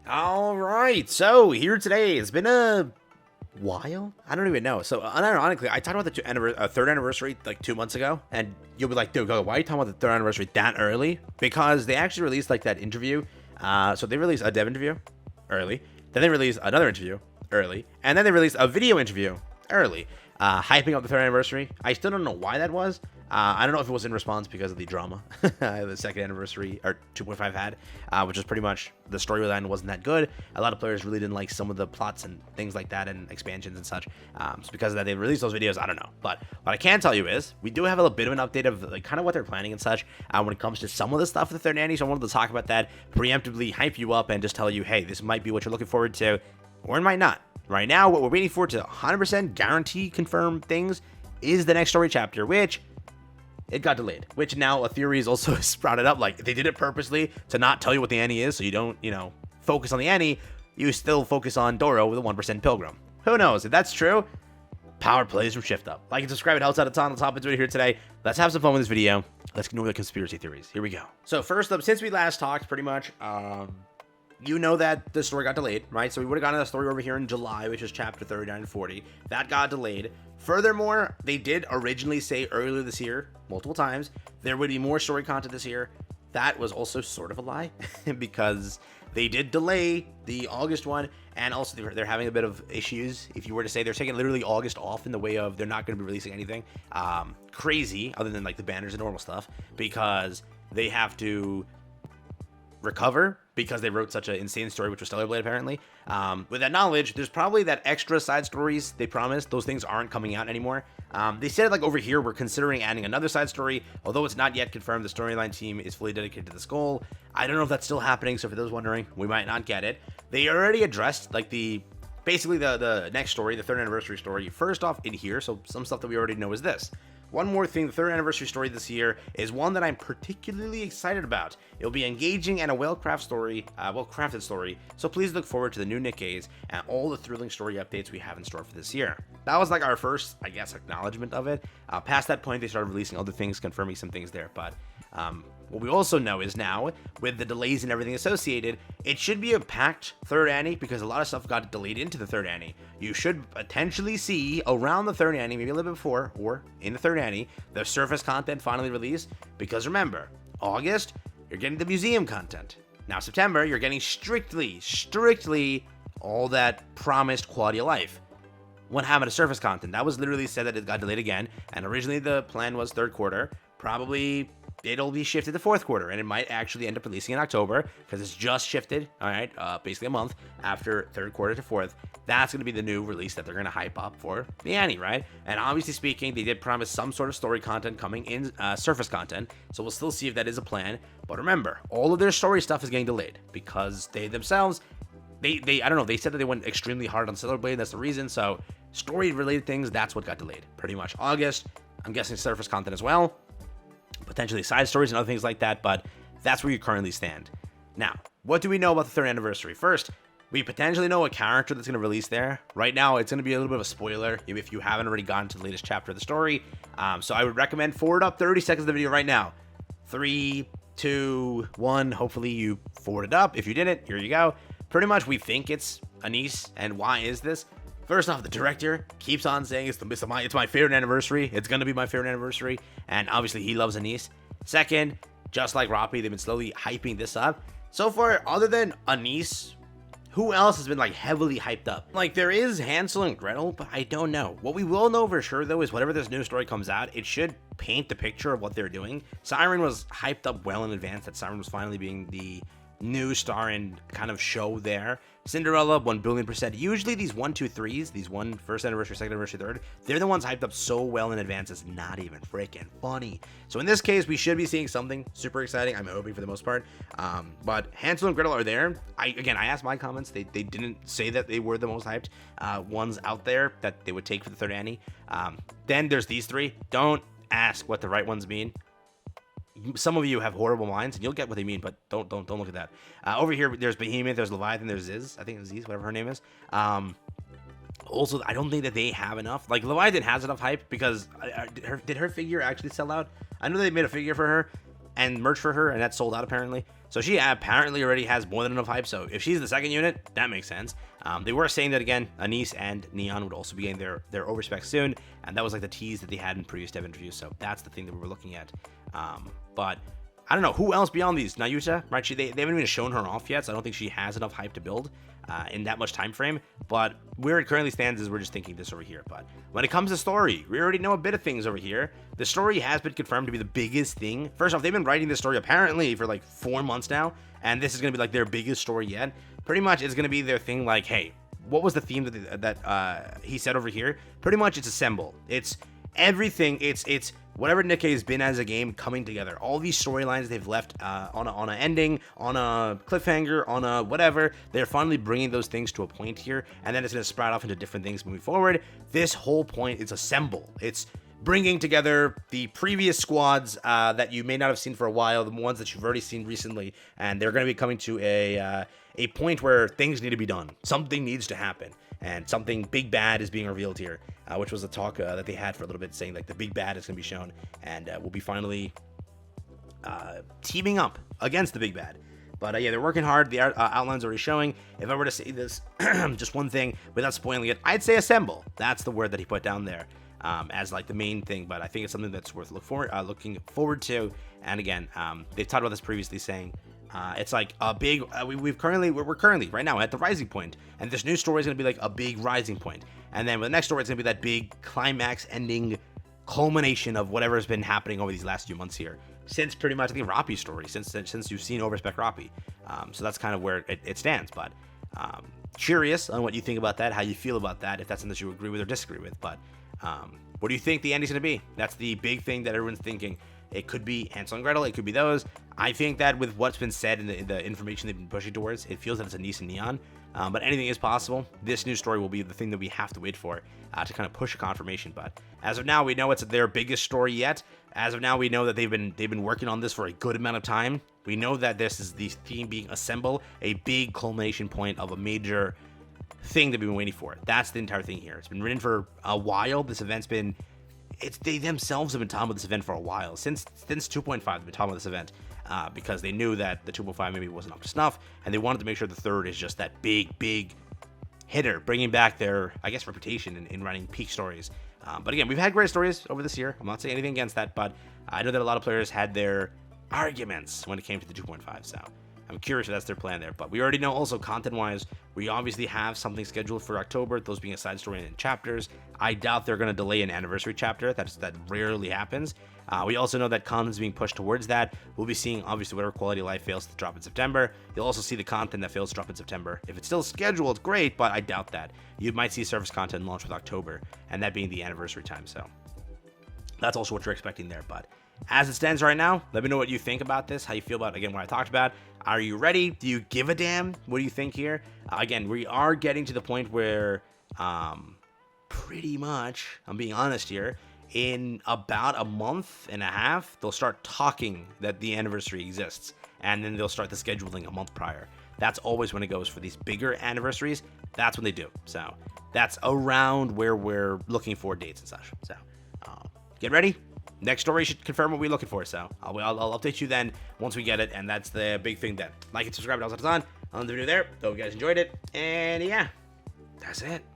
All right, so here today. It's been a while. I don't even know. So unironically, I talked about the third anniversary like 2 months ago, and you'll be like, dude, why are you talking about the third anniversary that early? Because they actually released like that interview. So they released a dev interview early, then they released another interview early, and then they released a video interview early, hyping up the third anniversary. I still don't know why that was. I don't know if it was in response because of the drama the second anniversary or 2.5 had, which is pretty much the storyline wasn't that good. A lot of players really didn't like some of the plots and things like that and expansions and such. So because of that, they released those videos. I don't know. But what I can tell you is we do have a little bit of an update of like kind of what they're planning and such when it comes to some of the stuff with the third Anni. So I wanted to talk about that, preemptively hype you up and just tell you, hey, this might be what you're looking forward to, or it might not. Right now, what we're waiting for to 100% guarantee confirm things is the next story chapter, which it got delayed, which now a theory is also sprouted up. Like they did it purposely to not tell you what the Anni is, so you don't, focus on the Anni. You still focus on Doro with a 1% Pilgrim. Who knows? If that's true, power plays from Shift Up. Like and subscribe, it helps out a ton. Let's hop into it here today. Let's have some fun with this video. Let's get over the conspiracy theories. Here we go. So first up, since we last talked, pretty much, you know that the story got delayed, right? So we would have gotten a story over here in July, which is chapter 39 and 40. That got delayed. Furthermore, they did originally say earlier this year, multiple times, there would be more story content this year. That was also sort of a lie because they did delay the August one, and also they're having a bit of issues. If you were to say they're taking literally August off in the way of they're not going to be releasing anything crazy other than like the banners and normal stuff because they have to recover because they wrote such an insane story, which was Stellar Blade apparently. With that knowledge, there's probably that extra side stories they promised. Those things aren't coming out anymore. They said like over here, we're considering adding another side story, although it's not yet confirmed. The storyline team is fully dedicated to this goal. I don't know if that's still happening, so for those wondering, we might not get it. They already addressed like basically the next story, the third anniversary story, first off in here, so some stuff that we already know is this. One more thing, the third anniversary story this year is one that I'm particularly excited about. It'll be engaging and a well-crafted story, so please look forward to the new Nikkes and all the thrilling story updates we have in store for this year. That was like our first, I guess, acknowledgement of it. Past that point, they started releasing other things, confirming some things there, but what we also know is now, with the delays and everything associated, it should be a packed third Anni because a lot of stuff got delayed into the third Anni. You should potentially see around the third Anni, maybe a little bit before, or in the third Anni, the surface content finally released. Because remember, August, you're getting the museum content. Now September, you're getting strictly all that promised quality of life. What happened to surface content? That was literally said that it got delayed again, and originally the plan was third quarter. Probably it'll be shifted to fourth quarter, and it might actually end up releasing in October because it's just shifted, all right, basically a month after third quarter to fourth. That's going to be the new release that they're going to hype up for the Anni, right? And obviously speaking, they did promise some sort of story content coming in, surface content, so we'll still see if that is a plan. But remember, all of their story stuff is getting delayed because they themselves, I don't know, they said that they went extremely hard on Stellar Blade, that's the reason. So story related things, that's what got delayed pretty much. August, I'm guessing surface content as well, potentially side stories and other things like that, but that's where you currently stand. Now, what do we know about the third anniversary? First, we potentially know a character that's going to release there. Right now, it's going to be a little bit of a spoiler if you haven't already gotten to the latest chapter of the story. So I would recommend forward up 30 seconds of the video right now. 3, 2, 1. Hopefully you forwarded up. If you didn't, here you go. Pretty much we think it's Anise, and why is this? First off, the director keeps on saying it's my favorite anniversary. It's going to be my favorite anniversary. And obviously he loves Anise. Second, just like Roppy, they've been slowly hyping this up. So far, other than Anise, who else has been like heavily hyped up? Like there is Hansel and Gretel, but I don't know. What we will know for sure though is whatever this new story comes out, it should paint the picture of what they're doing. Siren was hyped up well in advance that Siren was finally being the new star and kind of show there. Cinderella, 1,000,000,000%. Usually these 1, 2, 3s, these one first anniversary, second anniversary, third, they're the oones hyped up so well in advance, it's not even freaking funny. So in this case, we should be seeing something super exciting. I'm hoping for the most part. But Hansel and Gretel are there. I asked my comments. They didn't say that they were the most hyped ones out there that they would take for the third Anni. Then there's these three. Don't ask what the right ones mean. Some of you have horrible minds, and you'll get what they mean, but don't look at that. Over here, there's Behemoth, there's Leviathan, there's Ziz. I think it's Ziz, whatever her name is. Also, I don't think that they have enough. Like, Leviathan has enough hype because did her figure actually sell out? I know they made a figure for her and merch for her, and that sold out apparently. So she apparently already has more than enough hype. So if she's the second unit, that makes sense. They were saying that again, Anise and Neon would also be getting their overspec soon, and that was like the tease that they had in previous dev interviews. So that's the thing that we were looking at. But I don't know who else beyond these. Nayuta, right? They haven't even shown her off yet, so I don't think she has enough hype to build in that much time frame. But where it currently stands is we're just thinking this over here. But when it comes to story, we already know a bit of things over here. The story has been confirmed to be the biggest thing. First off, they've been writing this story apparently for like 4 months now, and this is gonna be like their biggest story yet. Pretty much, it's gonna be their thing. Like, hey, what was the theme that he said over here? Pretty much, it's assemble. It's everything. It's whatever Nikke has been as a game coming together. All these storylines they've left on an ending, on a cliffhanger, on a whatever. They're finally bringing those things to a point here, and then it's going to sprout off into different things moving forward. This whole point is assemble. It's bringing together the previous squads that you may not have seen for a while, the ones that you've already seen recently, and they're going to be coming to a point where things need to be done. Something needs to happen. And something big bad is being revealed here, which was a talk that they had for a little bit, saying like the big bad is going to be shown, and we'll be finally teaming up against the big bad. But yeah, they're working hard. The outline's already showing. If I were to say this, just one thing without spoiling it, I'd say assemble. That's the word that he put down there as like the main thing. But I think it's something that's worth looking forward to. And again, they've talked about this previously, saying it's like a big. We're currently right now at the rising point, and this new story is gonna be like a big rising point, and then with the next story, it's gonna be that big climax ending culmination of whatever has been happening over these last few months here, since pretty much the Rappi story, since you've seen Overspec Rappi. So that's kind of where it stands. But curious on what you think about that, how you feel about that, if that's something that you agree with or disagree with. But what do you think the ending's gonna be? That's the big thing that everyone's thinking. It could be Hansel and Gretel. It could be those. I think that with what's been said in the information they've been pushing towards, it feels that it's Anise and Neon. But anything is possible. This new story will be the thing that we have to wait for to kind of push a confirmation. But as of now, we know it's their biggest story yet. As of now, we know that they've been working on this for a good amount of time. We know that this is the theme being assemble, a big culmination point of a major thing that we've been waiting for. That's the entire thing here. It's been written for a while. This event's been. They themselves have been talking about this event for a while. Since 2.5, they've been talking about this event because they knew that the 2.5 maybe wasn't up to snuff, and they wanted to make sure the third is just that big hitter, bringing back their, I guess, reputation in writing peak stories. But again, we've had great stories over this year. I'm not saying anything against that, but I know that a lot of players had their arguments when it came to the 2.5, so I'm curious if that's their plan there. But we already know also content-wise, we obviously have something scheduled for October, those being a side story in chapters. I doubt they're going to delay an anniversary chapter. That rarely happens. We also know that content's being pushed towards that. We'll be seeing, obviously, whatever quality of life fails to drop in September. You'll also see the content that fails to drop in September. If it's still scheduled, great, but I doubt that. You might see service content launch with October, and that being the anniversary time, so that's also what you're expecting there. But as it stands right now, let me know what you think about this, how you feel about, again, what I talked about. Are you ready? Do you give a damn? What do you think here? Again, we are getting to the point where pretty much, I'm being honest here, in about a month and a half, they'll start talking that the anniversary exists, and then they'll start the scheduling a month prior. That's always when it goes for these bigger anniversaries. That's when they do. So that's around where we're looking for dates and such. So get ready. Next story should confirm what we're looking for. So I'll update you then once we get it. And that's the big thing then. Like and subscribe. And also on the video there. Hope you guys enjoyed it. And yeah, that's it.